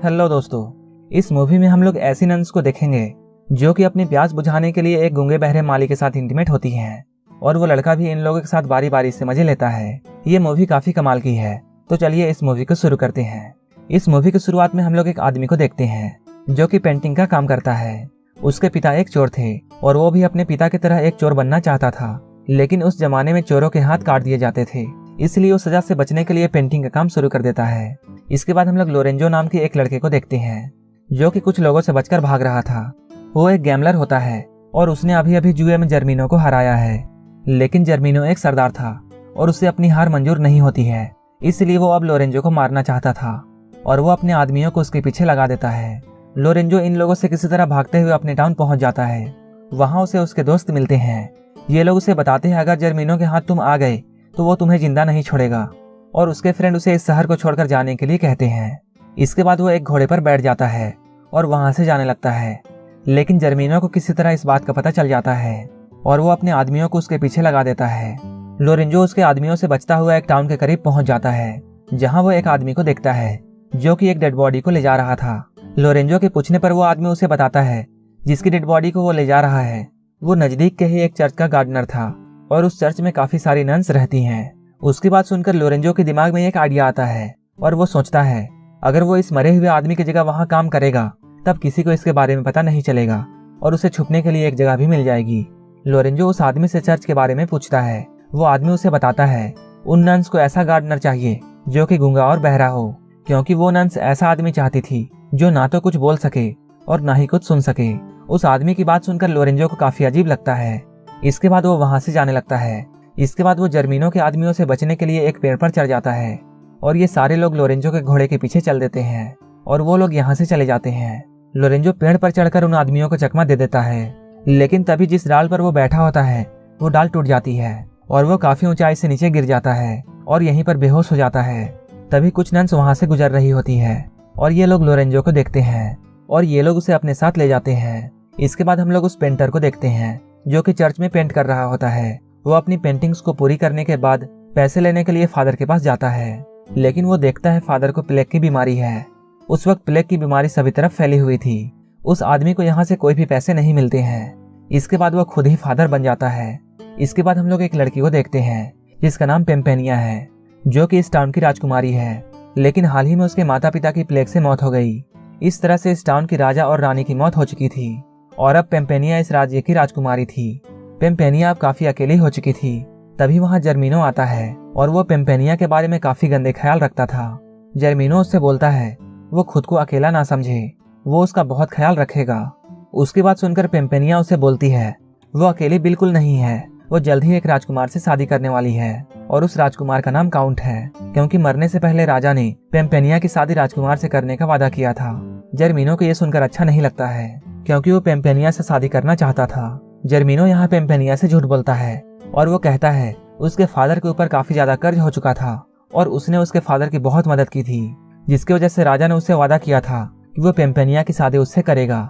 Hello दोस्तों, इस movie में हम लोग ऐसी नन्स को देखेंगे जो कि अपनी प्यास बुझाने के लिए एक गूंगे बहरे माली के साथ इंटीमेट होती हैं और वो लड़का भी इन लोगों के साथ बारी बारी से मजे लेता है। ये मूवी काफी कमाल की है, तो चलिए इस मूवी को शुरू करते हैं। इस मूवी की शुरुआत में हम लोग एक आदमी को देखते हैं जो कि पेंटिंग का काम करता है। उसके पिता एक चोर थे और वो भी अपने पिता की तरह एक चोर बनना चाहता था, लेकिन उस जमाने में चोरों के हाथ काट दिए जाते थे, इसलिए वो सजा से बचने के लिए पेंटिंग का काम शुरू कर देता है। इसके बाद हम लोग लोरेंजो नाम के एक लड़के को देखते हैं जो कि कुछ लोगों से बचकर भाग रहा था। वो एक गैमलर होता है और उसने अभी अभी जुए में जर्मीनो को हराया है, लेकिन जर्मीनो एक सरदार था और उसे अपनी हार मंजूर नहीं होती है, इसलिए वो अब लोरेंजो को मारना चाहता था और वो अपने आदमियों को उसके पीछे लगा देता है। लोरेंजो इन लोगों से किसी तरह भागते हुए अपने टाउन पहुंच जाता है। वहां उसे उसके दोस्त मिलते हैं। ये लोग उसे बताते हैं अगर जर्मीनो के हाथ तुम आ गए तो वो तुम्हें जिंदा नहीं छोड़ेगा, और उसके फ्रेंड उसे इस शहर को छोड़कर जाने के लिए कहते हैं। इसके बाद वो एक घोड़े पर बैठ जाता है और वहां से जाने लगता है, लेकिन जर्मीनो को किसी तरह इस बात का पता चल जाता है और वो अपने आदमियों को उसके पीछे लगा देता है। लोरेंजो उसके आदमियों से बचता हुआ एक टाउन के करीब पहुंच जाता है, जहां वो एक आदमी को देखता है जो कि एक डेड बॉडी को ले जा रहा था। लोरेंजो के पूछने पर वो आदमी उसे बताता है जिसकी डेड बॉडी को वो ले जा रहा है वो नजदीक के ही एक चर्च का गार्डनर था और उस चर्च में काफी सारी नन्स रहती हैं। उसकी बात सुनकर लोरेंजो के दिमाग में एक आइडिया आता है और वो सोचता है अगर वो इस मरे हुए आदमी की जगह वहां काम करेगा तब किसी को इसके बारे में पता नहीं चलेगा और उसे छुपने के लिए एक जगह भी मिल जाएगी। लोरेंजो उस आदमी से चर्च के बारे में पूछता है। वो आदमी उसे बताता है उन नन्स को ऐसा गार्डनर चाहिए जो कि गूंगा और बहरा हो, क्योंकि वो नन्स ऐसा आदमी चाहती थी जो ना तो कुछ बोल सके और ना ही कुछ सुन सके। उस आदमी की बात सुनकर लोरेंजो को काफी अजीब लगता है। इसके बाद वो वहां से जाने लगता है। इसके बाद वो जर्मीनो के आदमियों से बचने के लिए एक पेड़ पर चढ़ जाता है और ये सारे लोग लोरेंजो के घोड़े के पीछे चल देते हैं और वो लोग यहाँ से चले जाते हैं। लोरेंजो पेड़ पर चढ़कर उन आदमियों को चकमा दे देता है, लेकिन तभी जिस डाल पर वो बैठा होता है वो डाल टूट जाती है और वो काफी ऊंचाई से नीचे गिर जाता है और यहीं पर बेहोश हो जाता है। तभी कुछ नन्स वहां से गुजर रही होती है और ये लोग लोरेंजो को देखते हैं और ये लोग उसे अपने साथ ले जाते हैं। इसके बाद हम लोग उस पेंटर को देखते हैं जो कि चर्च में पेंट कर रहा होता है। वो अपनी पेंटिंग्स को पूरी करने के बाद पैसे लेने के लिए फादर के पास जाता है, लेकिन वो देखता है फादर को प्लेग की बीमारी है। उस वक्त प्लेग की बीमारी सभी तरफ फैली हुई थी। उस आदमी को यहाँ से कोई भी पैसे नहीं मिलते हैं। इसके बाद वो खुद ही फादर बन जाता है। इसके बाद हम लोग एक लड़की को देखते हैं जिसका नाम पेम्पेनिया है, जो कि इस टाउन की राजकुमारी है, लेकिन हाल ही में उसके माता पिता की प्लेग से मौत हो गई। इस तरह से इस टाउन की राजा और रानी की मौत हो चुकी थी और अब पेम्पेनिया इस राज्य की राजकुमारी थी। पेम्पेनिया अब काफी अकेली हो चुकी थी। तभी वहां जर्मीनो आता है और वो पेम्पेनिया के बारे में काफी गंदे ख्याल रखता था। जर्मीनो उससे बोलता है वो खुद को अकेला ना समझे, वो उसका बहुत ख्याल रखेगा। उसकी बात सुनकर पेम्पेनिया उसे बोलती है वो अकेली बिल्कुल नहीं है, वो जल्द ही एक राजकुमार से शादी करने वाली है और उस राजकुमार का नाम काउंट है, क्योंकि मरने से पहले राजा ने पेम्पेनिया की शादी राजकुमार से करने का वादा किया था। जर्मीनो को यह सुनकर अच्छा नहीं लगता है, क्योंकि वो पेम्पेनिया से शादी करना चाहता था। जर्मीनो यहाँ पेम्पेनिया से झूठ बोलता है और वो कहता है उसके फादर के ऊपर काफी ज्यादा कर्ज हो चुका था और उसने उसके फादर की बहुत मदद की थी, जिसकी वजह से राजा ने उससे वादा किया था कि वो पेम्पेनिया की शादी उससे करेगा।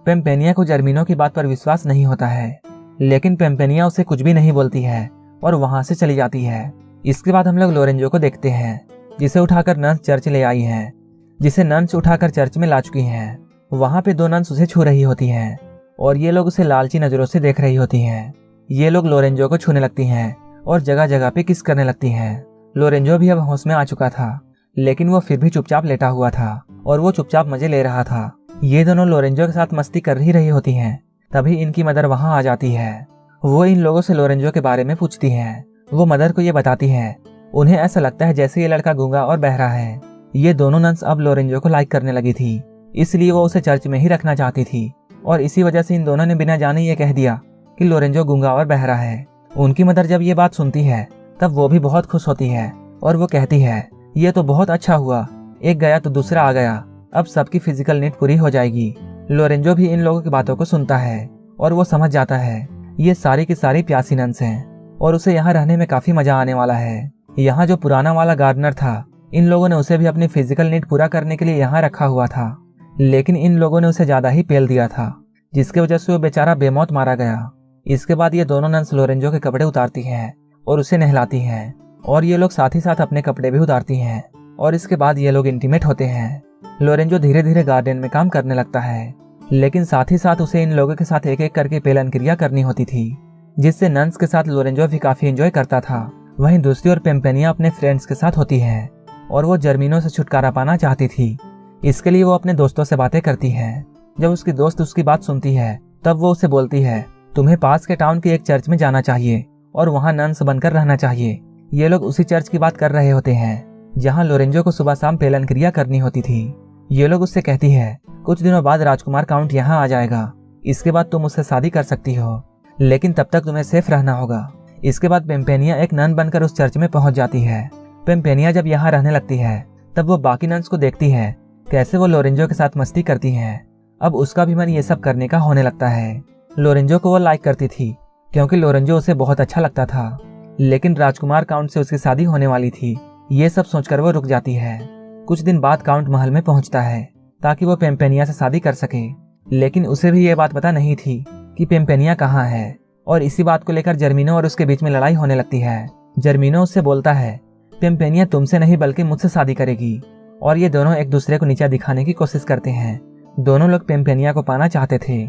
पेम्पेनिया को जर्मीनो की बात पर विश्वास नहीं होता है, लेकिन पेम्पेनिया उसे कुछ भी नहीं बोलती है और वहां से चली जाती है। इसके बाद हम लोग लोरेंजो को देखते हैं जिसे उठाकर नन्स चर्च ले आई हैं, जिसे नन्स उठाकर चर्च में ला चुकी हैं। वहां पे दो नन्स उसे छू रही होती हैं और ये लोग उसे लालची नजरों से देख रही होती हैं। ये लोग लोरेंजो को छूने लगती हैं और जगह जगह पे किस करने लगती हैं। लोरेंजो भी अब होश में आ चुका था, लेकिन वो फिर भी चुपचाप लेटा हुआ था और वो चुपचाप मजे ले रहा था। ये दोनों लोरेंजो के साथ मस्ती कर ही रही होती हैं। तभी इनकी मदर वहां आ जाती है। वो इन लोगों से लोरेंजो के बारे में पूछती है। वो मदर को ये बताती है उन्हें ऐसा लगता है जैसे ये लड़का गूंगा और बहरा है। ये दोनों नन्स अब लोरेंजो को लाइक करने लगी थी, इसलिए वो उसे चर्च में ही रखना चाहती थी और इसी वजह से इन दोनों ने बिना जाने ये कह दिया कि लोरेंजो गूंगा और बहरा है। उनकी मदर जब ये बात सुनती है तब वो भी बहुत खुश होती है और वो कहती है ये तो बहुत अच्छा हुआ, एक गया तो दूसरा आ गया, अब सबकी फिजिकल नीड पूरी हो जाएगी। लोरेंजो भी इन लोगों की बातों को सुनता है और वो समझ जाता है ये सारी की सारी प्यासी नन्स हैं और उसे यहाँ रहने में काफी मजा आने वाला है। यहाँ जो पुराना वाला गार्डनर था, इन लोगों ने उसे भी अपनी फिजिकल नीड पूरा करने के लिए यहाँ रखा हुआ था, लेकिन इन लोगों ने उसे ज्यादा ही पेल दिया था, जिसकी वजह से वो बेचारा बेमौत मारा गया। इसके बाद ये दोनों नन्स लोरेंजो के कपड़े उतारती हैं और उसे नहलाती हैं और ये लोग साथ ही साथ अपने कपड़े भी उतारती हैं। और इसके बाद ये लोग इंटीमेट होते हैं। लोरेंजो धीरे धीरे गार्डन में काम करने लगता है, लेकिन साथ ही साथ उसे इन लोगों के साथ एक एक करके पेलन क्रिया करनी होती थी, जिससे नन्स के साथ लोरेंजो भी काफी एंजॉय करता था। वहीं दूसरी ओर पेम्पेनिया अपने फ्रेंड्स के साथ होती है और वो जर्मिनो से छुटकारा पाना चाहती थी। इसके लिए वो अपने दोस्तों से बातें करती है। जब उसकी दोस्त उसकी बात सुनती है तब वो उसे बोलती है, तुम्हें पास के टाउन के एक चर्च में जाना चाहिए और वहाँ नन्स बनकर रहना चाहिए। ये लोग उसी चर्च की बात कर रहे होते हैं जहाँ लोरेंजो को सुबह शाम पेलन क्रिया करनी होती थी। ये लोग उससे कहती है, कुछ दिनों बाद राजकुमार काउंट यहाँ आ जाएगा, इसके बाद तुम उससे शादी कर सकती हो, लेकिन तब तक तुम्हें सेफ रहना होगा। इसके बाद पेम्पेनिया एक नन बनकर उस चर्च में पहुंच जाती है। पेम्पेनिया जब यहाँ रहने लगती है तब वो बाकी नन्स को देखती है कैसे वो लोरेंजो के साथ मस्ती करती हैं। अब उसका भी मन ये सब करने का होने लगता है। लोरेंजो को वो लाइक करती थी क्योंकि लोरेंजो उसे बहुत अच्छा लगता था, लेकिन राजकुमार काउंट से उसकी शादी होने वाली थी। ये सब सोचकर वो रुक जाती है। कुछ दिन बाद काउंट महल में पहुंचता है ताकि वो पेम्पेनिया से शादी कर सके, लेकिन उसे भी ये बात पता नहीं थी कि पेम्पेनिया कहाँ है। और इसी बात को लेकर जर्मिनो और उसके बीच में लड़ाई होने लगती है। जर्मिनो उससे बोलता है, पेम्पेनिया तुमसे नहीं बल्कि मुझसे शादी करेगी, और ये दोनों एक दूसरे को नीचा दिखाने की कोशिश करते हैं। दोनों लोग पेम्पेनिया को पाना चाहते थे।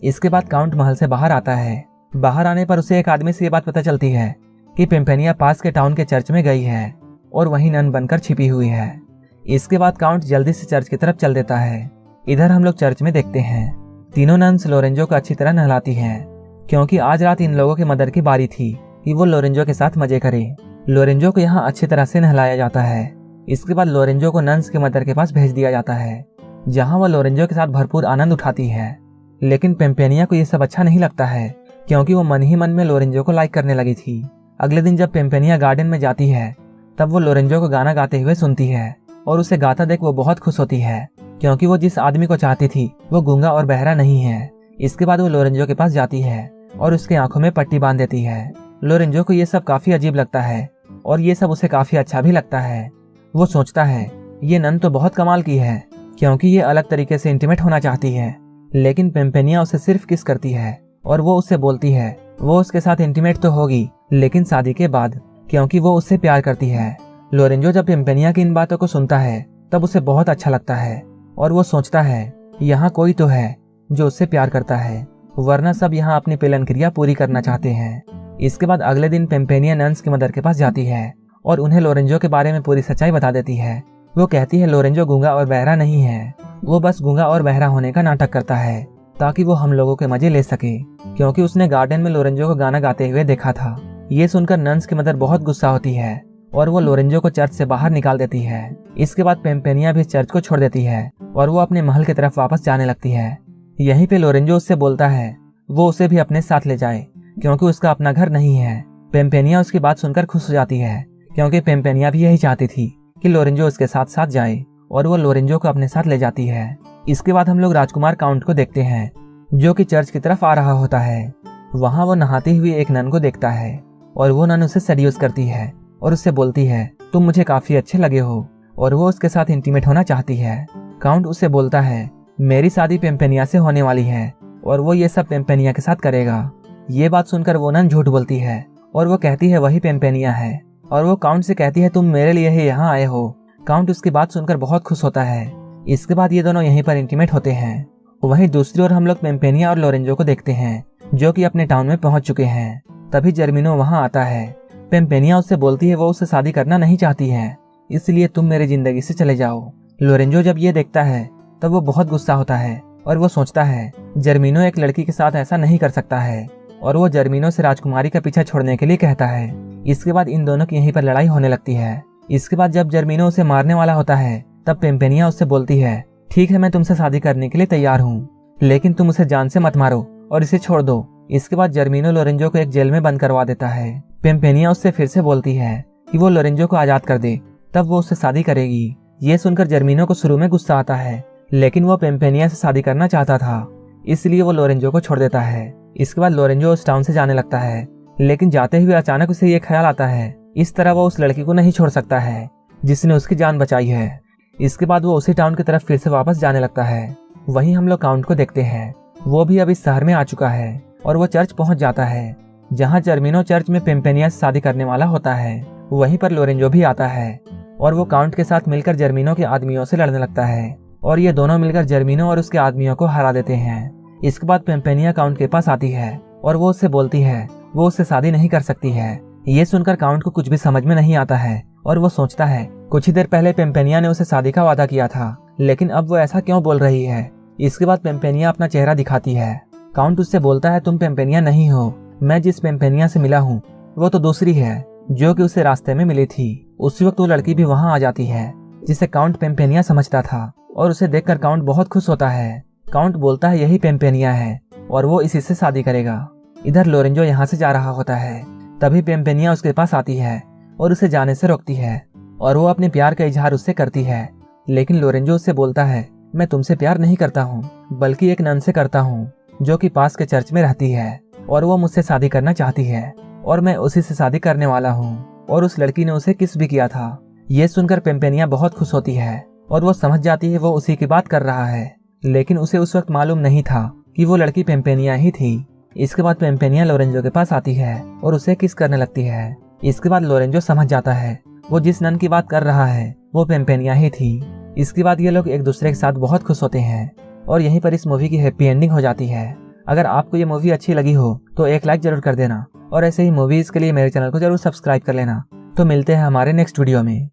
इसके बाद काउंट महल से बाहर आता है। बाहर आने पर उसे एक आदमी से ये बात पता चलती है कि पेम्पेनिया पास के टाउन के चर्च में गई है और वहीं नन बनकर छिपी हुई है। इसके बाद काउंट जल्दी से चर्च की तरफ चल देता है। इधर हम लोग चर्च में देखते हैं तीनों नन्स लोरेंजो को अच्छी तरह नहलाती हैं, क्योंकि आज रात इन लोगों के मदर की बारी थी कि वो लोरेंजो के साथ मजे करे। लोरेंजो को यहाँ अच्छी तरह से नहलाया जाता है। इसके बाद लोरेंजो को नन्स के मदर के पास भेज दिया जाता है, जहाँ वह लोरेंजो के साथ भरपूर आनंद उठाती है। लेकिन पेम्पेनिया को ये सब अच्छा नहीं लगता है, क्योंकि वो मन ही मन में लोरेंजो को लाइक करने लगी थी। अगले दिन जब पेम्पेनिया गार्डन में जाती है तब वो लोरेंजो को गाना गाते हुए सुनती है और उसे गाता देख वो बहुत खुश होती है, क्योंकि वो जिस आदमी को चाहती थी वो गूंगा और बहरा नहीं है। इसके बाद वो लोरेंजो के पास जाती है और उसके आंखों में पट्टी बांध देती है। लोरेंजो को ये सब काफी अजीब लगता है और ये सब उसे काफी अच्छा भी लगता है। वो सोचता है ये नन तो बहुत कमाल की है, क्योंकि ये अलग तरीके से इंटीमेट होना चाहती है, लेकिन पेम्पेनिया उसे सिर्फ किस करती है और वो उससे बोलती है वो उसके साथ इंटीमेट तो होगी, लेकिन शादी के बाद, क्योंकि वो उससे प्यार करती है। लोरेंजो जब पेम्पेनिया की इन बातों को सुनता है तब उसे बहुत अच्छा लगता है और वो सोचता है यहाँ कोई तो है जो उससे प्यार करता है, वरना सब यहाँ अपनी पेलन क्रिया पूरी करना चाहते हैं। इसके बाद अगले दिन पेम्पेनिया नन्स की मदर के पास जाती है और उन्हें लोरेंजो के बारे में पूरी सच्चाई बता देती है। वो कहती है लोरेंजो गूंगा और बहरा नहीं है, वो बस गूंगा और बहरा होने का नाटक करता है ताकि वो हम लोगों के मजे ले सके, क्योंकि उसने गार्डन में लोरेंजो को गाना गाते हुए देखा था। ये सुनकर नन्स की मदर बहुत गुस्सा होती है और वो लोरेंजो को चर्च से बाहर निकाल देती है। इसके बाद पेम्पेनिया भी चर्च को छोड़ देती है और वो अपने महल की तरफ वापस जाने लगती है। यहीं पे लोरेंजो उससे बोलता है वो उसे भी अपने साथ ले जाए, क्योंकि उसका अपना घर नहीं है। पेम्पेनिया उसकी बात सुनकर खुश हो जाती है, क्योंकि पेम्पेनिया भी यही चाहती थी कि लोरेंजो उसके साथ साथ जाए, और वो लोरेंजो को अपने साथ ले जाती है। इसके बाद हम लोग राजकुमार काउंट को देखते हैं, जो कि चर्च की तरफ आ रहा होता है। वहाँ वो नहाती हुई एक नन को देखता है और वो नन उसे सेड्यूस करती है और उससे बोलती है तुम मुझे काफी अच्छे लगे हो, और वो उसके साथ इंटीमेट होना चाहती है। काउंट उससे बोलता है मेरी शादी पेम्पेनिया से होने वाली है और वो ये सब पेम्पेनिया के साथ करेगा। ये बात सुनकर वो नन झूठ बोलती है और वो कहती है वही पेम्पेनिया है, और वो काउंट से कहती है तुम मेरे लिए ही यहाँ आए हो। काउंट उसकी बात सुनकर बहुत खुश होता है। इसके बाद ये दोनों यहीं पर इंटीमेट होते हैं। वहीं दूसरी ओर हम लोग पेम्पेनिया और लोरेंजो को देखते हैं, जो कि अपने टाउन में पहुंच चुके हैं। तभी जर्मिनो वहां आता है। पेम्पेनिया उससे बोलती है वो उससे शादी करना नहीं चाहती है, इसलिए तुम मेरी जिंदगी से चले जाओ। लोरेंजो जब ये देखता है तब वो बहुत गुस्सा होता है और वो सोचता है जर्मिनो एक लड़की के साथ ऐसा नहीं कर सकता है, और वो जर्मिनो से राजकुमारी का पीछा छोड़ने के लिए कहता है। इसके बाद इन दोनों की यहीं पर लड़ाई होने लगती है। इसके बाद जब जर्मिनो उसे मारने वाला होता है तब पेम्पेनिया उससे बोलती है ठीक है मैं तुमसे शादी करने के लिए तैयार हूँ, लेकिन तुम उसे जान से मत मारो और इसे छोड़ दो। इसके बाद जर्मिनो लोरेंजो को एक जेल में बंद करवा देता है। पेम्पेनिया उससे फिर से बोलती है कि वो लोरेंजो को आजाद कर दे, तब वो उससे शादी करेगी। ये सुनकर जर्मिनो को शुरू में गुस्सा आता है, लेकिन वो पेम्पेनिया से शादी करना चाहता था, इसलिए वो लोरेंजो को छोड़ देता है। इसके बाद लोरेंजो उस टाउन से जाने लगता है, लेकिन जाते हुए अचानक उसे ये ख्याल आता है इस तरह वो उस लड़की को नहीं छोड़ सकता है जिसने उसकी जान बचाई है। इसके बाद वो उसी टाउन की तरफ फिर से वापस जाने लगता है। वहीं हम लोग काउंट को देखते हैं, वो भी अब इस शहर में आ चुका है और वो चर्च पहुंच जाता है, जहां जर्मिनो चर्च में पेम्पेनिया से शादी करने वाला होता है। वहीं पर लोरेंजो भी आता है। और वो काउंट के साथ मिलकर जर्मीनो के आदमियों से लड़ने लगता है और ये दोनों मिलकर जर्मीनो और उसके आदमियों को हरा देते हैं। इसके बाद पेम्पेनिया काउंट के पास आती है और वो उससे बोलती है वो उससे शादी नहीं कर सकती है। ये सुनकर काउंट को कुछ भी समझ में नहीं आता है और वो सोचता है कुछ ही देर पहले पेम्पेनिया ने उसे शादी का वादा किया था, लेकिन अब वो ऐसा क्यों बोल रही है। इसके बाद पेम्पेनिया अपना चेहरा दिखाती है। काउंट उससे बोलता है तुम पेम्पेनिया नहीं हो, मैं जिस पेम्पेनिया से मिला हूँ वो तो दूसरी है जो कि उसे रास्ते में मिली थी। उसी वक्त वो लड़की भी वहाँ आ जाती है जिसे काउंट पेम्पेनिया समझता था और उसे देखकर काउंट बहुत खुश होता है। काउंट बोलता है यही पेम्पेनिया है और वो इसी से शादी करेगा। इधर लोरेंजो यहाँ से जा रहा होता है, तभी पेम्पेनिया उसके पास आती है और उसे जाने से रोकती है और वो अपने प्यार का इजहार उससे करती है। लेकिन लोरेंजो उससे बोलता है मैं तुमसे प्यार नहीं करता हूँ बल्कि एक नन से करता हूँ जो कि पास के चर्च में रहती है और वो मुझसे शादी करना चाहती है और मैं उसी से शादी करने वाला हूँ। और उस लड़की ने उसे किस भी किया था। ये सुनकर पेम्पेनिया बहुत खुश होती है और वो समझ जाती है वो उसी की बात कर रहा है, लेकिन उसे उस वक्त मालूम नहीं था कि वो लड़की पेम्पेनिया ही थी। इसके बाद पेम्पेनिया लोरेंजो के पास आती है और उसे किस करने लगती है। इसके बाद लोरेंजो समझ जाता है वो जिस नन की बात कर रहा है वो पेम्पेनिया ही थी। इसके बाद ये लोग एक दूसरे के साथ बहुत खुश होते हैं और यहीं पर इस मूवी की हैप्पी एंडिंग हो जाती है। अगर आपको ये मूवी अच्छी लगी हो तो एक लाइक जरूर कर देना और ऐसे ही मूवीज के लिए मेरे चैनल को जरूर सब्सक्राइब कर लेना। तो मिलते हैं हमारे नेक्स्ट वीडियो में।